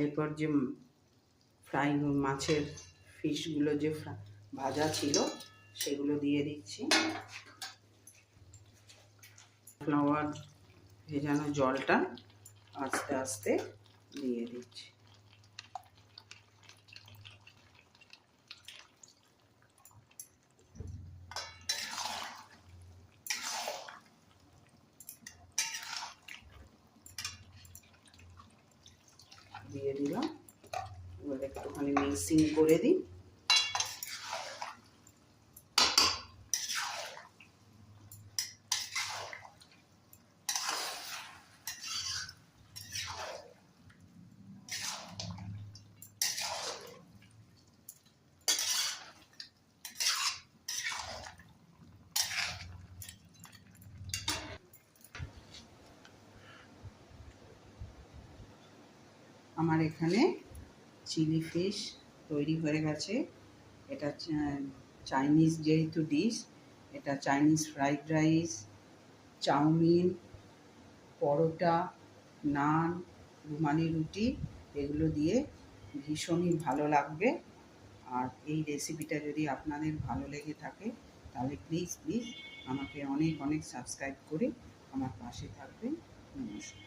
এরপর যে ফ্রাই মাছের ফিশগুলো যে ভাজা ছিল সেগুলো দিয়ে দিচ্ছি। ফ্লাওয়ার ভেজানো জলটা আস্তে আস্তে দিয়ে দিচ্ছি। দিয়ে দিলাম, এবার একটুখানি মিক্সিং করে দিই। আমার এখানে চিলি ফিশ তৈরি হয়ে গেছে। এটা চাইনিজ যেহেতু ডিশ, এটা চাইনিজ ফ্রাইড রাইস, চাউমিন, পরোটা, নান, রুমালি রুটি এগুলো দিয়ে ভীষণই ভালো লাগবে। আর এই রেসিপিটা যদি আপনাদের ভালো লেগে থাকে তাহলে প্লিজ আমাকে অনেক সাবস্ক্রাইব করে আমার পাশে থাকবেন। নমস্কার।